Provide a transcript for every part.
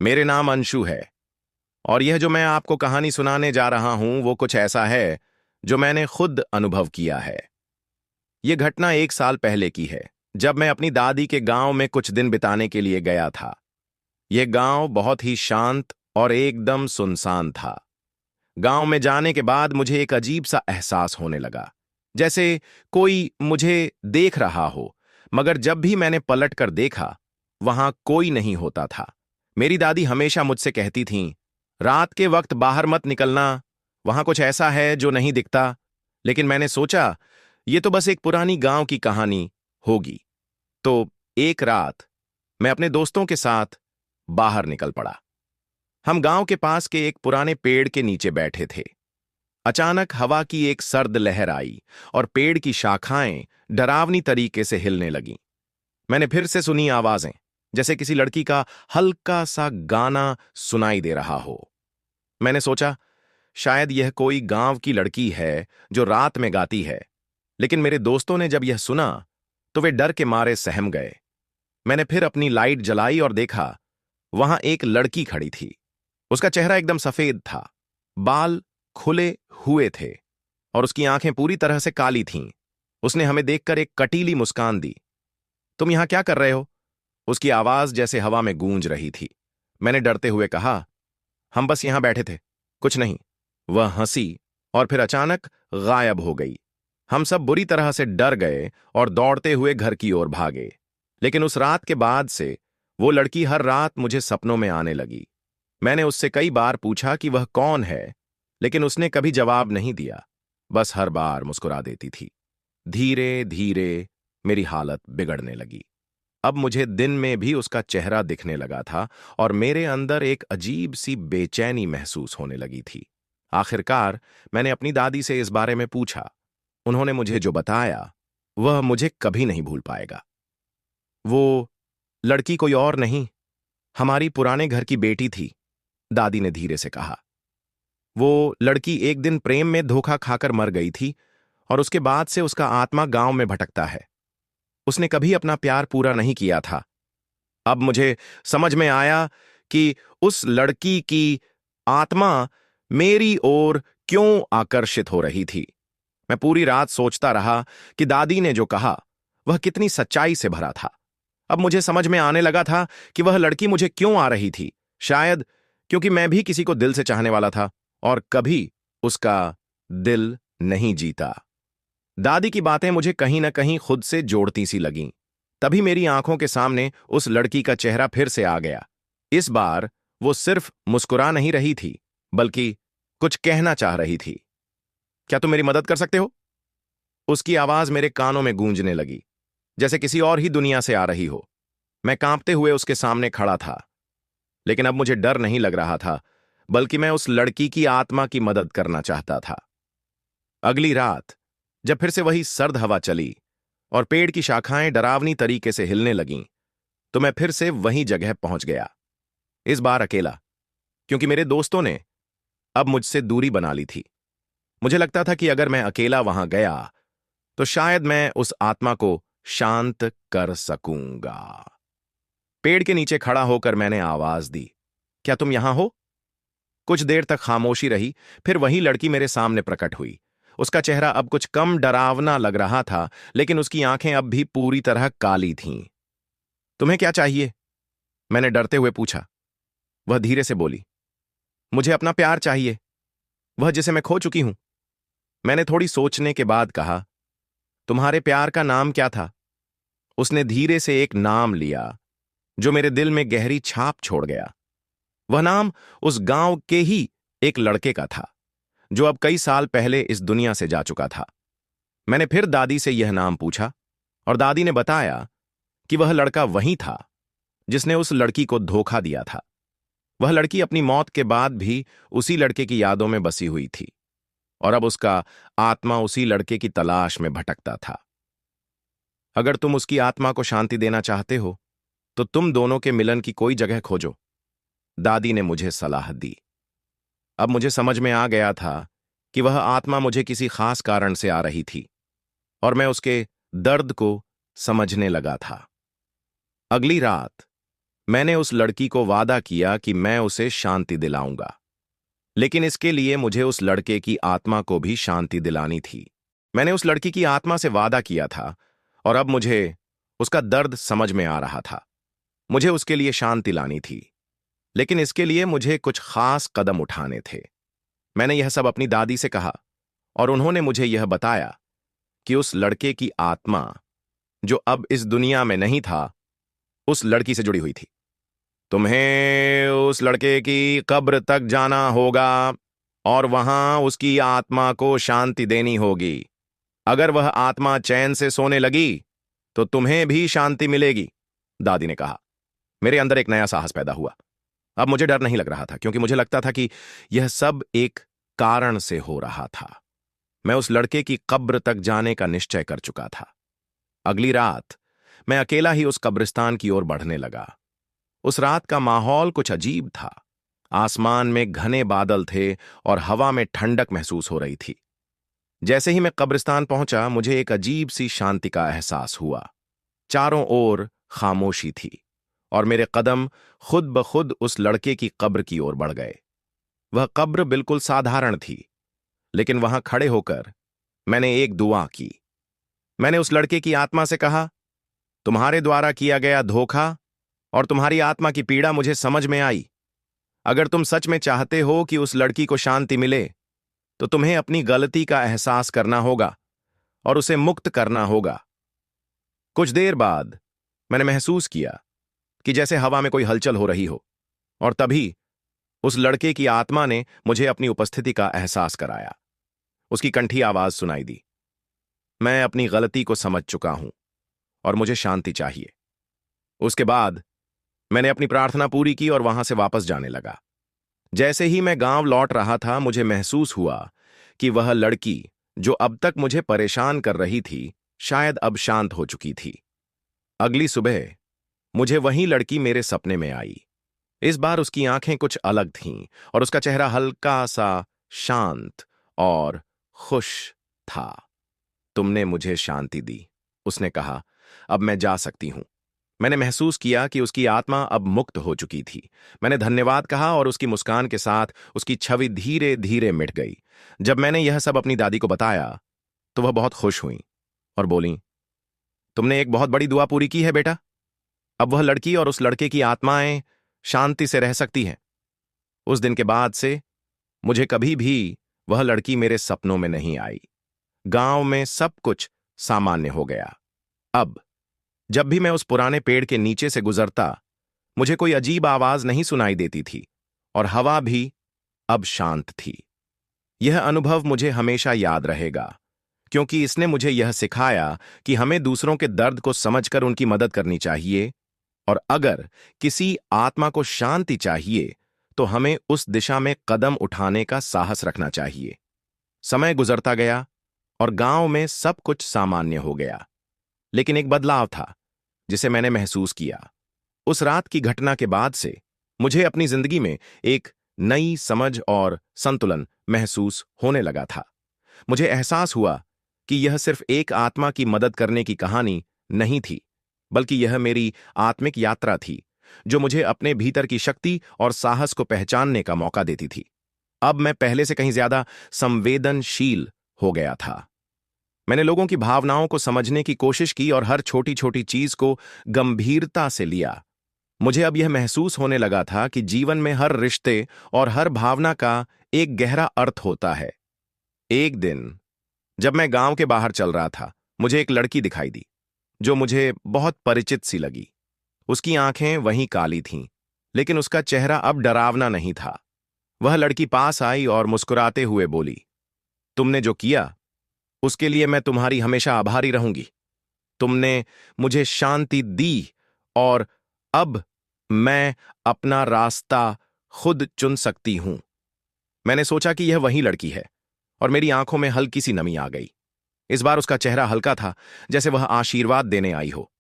मेरे नाम अंशु है और यह जो मैं आपको कहानी सुनाने जा रहा हूं वो कुछ ऐसा है जो मैंने खुद अनुभव किया है। यह घटना 1 साल पहले की है, जब मैं अपनी दादी के गांव में कुछ दिन बिताने के लिए गया था। यह गांव बहुत ही शांत और एकदम सुनसान था। गांव में जाने के बाद मुझे एक अजीब सा एहसास होने लगा, जैसे कोई मुझे देख रहा हो, मगर जब भी मैंने पलट कर देखा, वहां कोई नहीं होता था। मेरी दादी हमेशा मुझसे कहती थीं, रात के वक्त बाहर मत निकलना, वहां कुछ ऐसा है जो नहीं दिखता। लेकिन मैंने सोचा, ये तो बस एक पुरानी गांव की कहानी होगी। तो एक रात मैं अपने दोस्तों के साथ बाहर निकल पड़ा। हम गांव के पास के एक पुराने पेड़ के नीचे बैठे थे। अचानक हवा की एक सर्द लहर आई और पेड़ की शाखाएं डरावनी तरीके से हिलने लगीं। मैंने फिर से सुनी आवाजें, जैसे किसी लड़की का हल्का सा गाना सुनाई दे रहा हो। मैंने सोचा, शायद यह कोई गांव की लड़की है जो रात में गाती है। लेकिन मेरे दोस्तों ने जब यह सुना तो वे डर के मारे सहम गए। मैंने फिर अपनी लाइट जलाई और देखा, वहां एक लड़की खड़ी थी। उसका चेहरा एकदम सफेद था, बाल खुले हुए थे और उसकी आंखें पूरी तरह से काली थीं। उसने हमें देखकर एक कटीली मुस्कान दी। तुम यहां क्या कर रहे हो? उसकी आवाज जैसे हवा में गूंज रही थी। मैंने डरते हुए कहा, हम बस यहां बैठे थे, कुछ नहीं। वह हंसी और फिर अचानक गायब हो गई। हम सब बुरी तरह से डर गए और दौड़ते हुए घर की ओर भागे। लेकिन उस रात के बाद से वो लड़की हर रात मुझे सपनों में आने लगी। मैंने उससे कई बार पूछा कि वह कौन है, लेकिन उसने कभी जवाब नहीं दिया, बस हर बार मुस्कुरा देती थी। धीरे धीरे मेरी हालत बिगड़ने लगी। अब मुझे दिन में भी उसका चेहरा दिखने लगा था और मेरे अंदर एक अजीब सी बेचैनी महसूस होने लगी थी। आखिरकार मैंने अपनी दादी से इस बारे में पूछा। उन्होंने मुझे जो बताया वह मुझे कभी नहीं भूल पाएगा। वो लड़की कोई और नहीं, हमारी पुराने घर की बेटी थी, दादी ने धीरे से कहा। वो लड़की एक दिन प्रेम में धोखा खाकर मर गई थी और उसके बाद से उसका आत्मा गांव में भटकता है। उसने कभी अपना प्यार पूरा नहीं किया था। अब मुझे समझ में आया कि उस लड़की की आत्मा मेरी ओर क्यों आकर्षित हो रही थी। मैं पूरी रात सोचता रहा कि दादी ने जो कहा वह कितनी सच्चाई से भरा था। अब मुझे समझ में आने लगा था कि वह लड़की मुझे क्यों आ रही थी। शायद क्योंकि मैं भी किसी को दिल से चाहने वाला था और कभी उसका दिल नहीं जीता। दादी की बातें मुझे कहीं न कहीं खुद से जोड़ती सी लगीं। तभी मेरी आंखों के सामने उस लड़की का चेहरा फिर से आ गया। इस बार वो सिर्फ मुस्कुरा नहीं रही थी, बल्कि कुछ कहना चाह रही थी। क्या तुम मेरी मदद कर सकते हो? उसकी आवाज मेरे कानों में गूंजने लगी, जैसे किसी और ही दुनिया से आ रही हो। मैं कांपते हुए उसके सामने खड़ा था, लेकिन अब मुझे डर नहीं लग रहा था, बल्कि मैं उस लड़की की आत्मा की मदद करना चाहता था। अगली रात जब फिर से वही सर्द हवा चली और पेड़ की शाखाएं डरावनी तरीके से हिलने लगीं, तो मैं फिर से वही जगह पहुंच गया। इस बार अकेला, क्योंकि मेरे दोस्तों ने अब मुझसे दूरी बना ली थी। मुझे लगता था कि अगर मैं अकेला वहां गया तो शायद मैं उस आत्मा को शांत कर सकूंगा। पेड़ के नीचे खड़ा होकर मैंने आवाज दी, क्या तुम यहां हो? कुछ देर तक खामोशी रही, फिर वही लड़की मेरे सामने प्रकट हुई। उसका चेहरा अब कुछ कम डरावना लग रहा था, लेकिन उसकी आंखें अब भी पूरी तरह काली थीं। तुम्हें क्या चाहिए? मैंने डरते हुए पूछा। वह धीरे से बोली, मुझे अपना प्यार चाहिए, वह जिसे मैं खो चुकी हूं। मैंने थोड़ी सोचने के बाद कहा, तुम्हारे प्यार का नाम क्या था? उसने धीरे से एक नाम लिया जो मेरे दिल में गहरी छाप छोड़ गया। वह नाम उस गांव के ही एक लड़के का था, जो अब कई साल पहले इस दुनिया से जा चुका था। मैंने फिर दादी से यह नाम पूछा और दादी ने बताया कि वह लड़का वही था जिसने उस लड़की को धोखा दिया था। वह लड़की अपनी मौत के बाद भी उसी लड़के की यादों में बसी हुई थी और अब उसका आत्मा उसी लड़के की तलाश में भटकता था। अगर तुम उसकी आत्मा को शांति देना चाहते हो तो तुम दोनों के मिलन की कोई जगह खोजो, दादी ने मुझे सलाह दी। अब मुझे समझ में आ गया था कि वह आत्मा मुझे किसी खास कारण से आ रही थी और मैं उसके दर्द को समझने लगा था। अगली रात मैंने उस लड़की को वादा किया कि मैं उसे शांति दिलाऊंगा, लेकिन इसके लिए मुझे उस लड़के की आत्मा को भी शांति दिलानी थी। मैंने उस लड़की की आत्मा से वादा किया था और अब मुझे उसका दर्द समझ में आ रहा था। मुझे उसके लिए शांति लानी थी, लेकिन इसके लिए मुझे कुछ खास कदम उठाने थे। मैंने यह सब अपनी दादी से कहा और उन्होंने मुझे यह बताया कि उस लड़के की आत्मा, जो अब इस दुनिया में नहीं था, उस लड़की से जुड़ी हुई थी। तुम्हें उस लड़के की कब्र तक जाना होगा और वहां उसकी आत्मा को शांति देनी होगी। अगर वह आत्मा चैन से सोने लगी तो तुम्हें भी शांति मिलेगी, दादी ने कहा। मेरे अंदर एक नया साहस पैदा हुआ। अब मुझे डर नहीं लग रहा था, क्योंकि मुझे लगता था कि यह सब एक कारण से हो रहा था। मैं उस लड़के की कब्र तक जाने का निश्चय कर चुका था। अगली रात मैं अकेला ही उस कब्रिस्तान की ओर बढ़ने लगा। उस रात का माहौल कुछ अजीब था। आसमान में घने बादल थे और हवा में ठंडक महसूस हो रही थी। जैसे ही मैं कब्रिस्तान पहुंचा, मुझे एक अजीब सी शांति का एहसास हुआ। चारों ओर खामोशी थी और मेरे कदम खुद ब खुद उस लड़के की कब्र की ओर बढ़ गए। वह कब्र बिल्कुल साधारण थी, लेकिन वहां खड़े होकर मैंने एक दुआ की। मैंने उस लड़के की आत्मा से कहा, तुम्हारे द्वारा किया गया धोखा और तुम्हारी आत्मा की पीड़ा मुझे समझ में आई। अगर तुम सच में चाहते हो कि उस लड़की को शांति मिले, तो तुम्हें अपनी गलती का एहसास करना होगा और उसे मुक्त करना होगा। कुछ देर बाद मैंने महसूस किया कि जैसे हवा में कोई हलचल हो रही हो, और तभी उस लड़के की आत्मा ने मुझे अपनी उपस्थिति का एहसास कराया। उसकी कंठी आवाज सुनाई दी, मैं अपनी गलती को समझ चुका हूं और मुझे शांति चाहिए। उसके बाद मैंने अपनी प्रार्थना पूरी की और वहां से वापस जाने लगा। जैसे ही मैं गांव लौट रहा था, मुझे महसूस हुआ कि वह लड़की जो अब तक मुझे परेशान कर रही थी, शायद अब शांत हो चुकी थी। अगली सुबह मुझे वही लड़की मेरे सपने में आई। इस बार उसकी आंखें कुछ अलग थीं और उसका चेहरा हल्का सा शांत और खुश था। तुमने मुझे शांति दी, उसने कहा। अब मैं जा सकती हूं। मैंने महसूस किया कि उसकी आत्मा अब मुक्त हो चुकी थी। मैंने धन्यवाद कहा और उसकी मुस्कान के साथ उसकी छवि धीरे धीरे मिट गई। जब मैंने यह सब अपनी दादी को बताया, तो वह बहुत खुश हुई और बोली, तुमने एक बहुत बड़ी दुआ पूरी की है बेटा। अब वह लड़की और उस लड़के की आत्माएं शांति से रह सकती हैं। उस दिन के बाद से मुझे कभी भी वह लड़की मेरे सपनों में नहीं आई। गांव में सब कुछ सामान्य हो गया। अब जब भी मैं उस पुराने पेड़ के नीचे से गुजरता, मुझे कोई अजीब आवाज नहीं सुनाई देती थी और हवा भी अब शांत थी। यह अनुभव मुझे हमेशा याद रहेगा, क्योंकि इसने मुझे यह सिखाया कि हमें दूसरों के दर्द को समझकर उनकी मदद करनी चाहिए, और अगर किसी आत्मा को शांति चाहिए तो हमें उस दिशा में कदम उठाने का साहस रखना चाहिए। समय गुजरता गया और गांव में सब कुछ सामान्य हो गया, लेकिन एक बदलाव था जिसे मैंने महसूस किया। उस रात की घटना के बाद से मुझे अपनी जिंदगी में एक नई समझ और संतुलन महसूस होने लगा था। मुझे एहसास हुआ कि यह सिर्फ एक आत्मा की मदद करने की कहानी नहीं थी, बल्कि यह मेरी आत्मिक यात्रा थी, जो मुझे अपने भीतर की शक्ति और साहस को पहचानने का मौका देती थी। अब मैं पहले से कहीं ज्यादा संवेदनशील हो गया था। मैंने लोगों की भावनाओं को समझने की कोशिश की और हर छोटी छोटी चीज को गंभीरता से लिया। मुझे अब यह महसूस होने लगा था कि जीवन में हर रिश्ते और हर भावना का एक गहरा अर्थ होता है। एक दिन जब मैं गांव के बाहर चल रहा था, मुझे एक लड़की दिखाई दी जो मुझे बहुत परिचित सी लगी। उसकी आंखें वहीं काली थीं, लेकिन उसका चेहरा अब डरावना नहीं था। वह लड़की पास आई और मुस्कुराते हुए बोली, तुमने जो किया उसके लिए मैं तुम्हारी हमेशा आभारी रहूंगी। तुमने मुझे शांति दी और अब मैं अपना रास्ता खुद चुन सकती हूं। मैंने सोचा कि यह वही लड़की है और मेरी आंखों में हल्की सी नमी आ गई। इस बार उसका चेहरा हल्का था, जैसे वह आशीर्वाद देने आई हो।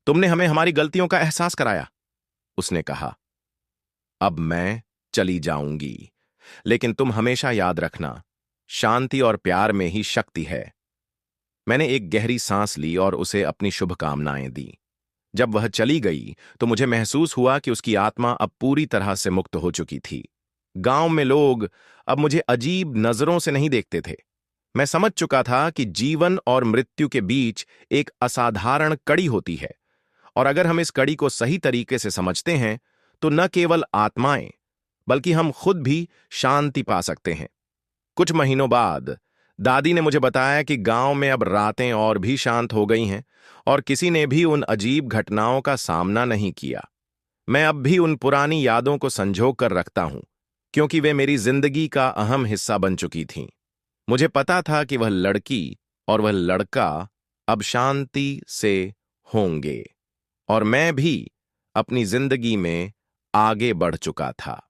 तुमने हमें हमारी गलतियों का एहसास कराया, उसने कहा। अब मैं चली जाऊंगी, लेकिन तुम हमेशा याद रखना, शांति और प्यार में ही शक्ति है। मैंने एक गहरी सांस ली और उसे अपनी शुभकामनाएं दी। जब वह चली गई तो मुझे महसूस हुआ कि उसकी आत्मा अब पूरी तरह से मुक्त हो चुकी थी। गांव में लोग अब मुझे अजीब नजरों से नहीं देखते थे। मैं समझ चुका था कि जीवन और मृत्यु के बीच एक असाधारण कड़ी होती है, और अगर हम इस कड़ी को सही तरीके से समझते हैं तो न केवल आत्माएं बल्कि हम खुद भी शांति पा सकते हैं। कुछ महीनों बाद दादी ने मुझे बताया कि गांव में अब रातें और भी शांत हो गई हैं और किसी ने भी उन अजीब घटनाओं का सामना नहीं किया। मैं अब भी उन पुरानी यादों को संजो कर रखता हूं, क्योंकि वे मेरी जिंदगी का अहम हिस्सा बन चुकी थीं। मुझे पता था कि वह लड़की और वह लड़का अब शांति से होंगे, और मैं भी अपनी जिंदगी में आगे बढ़ चुका था।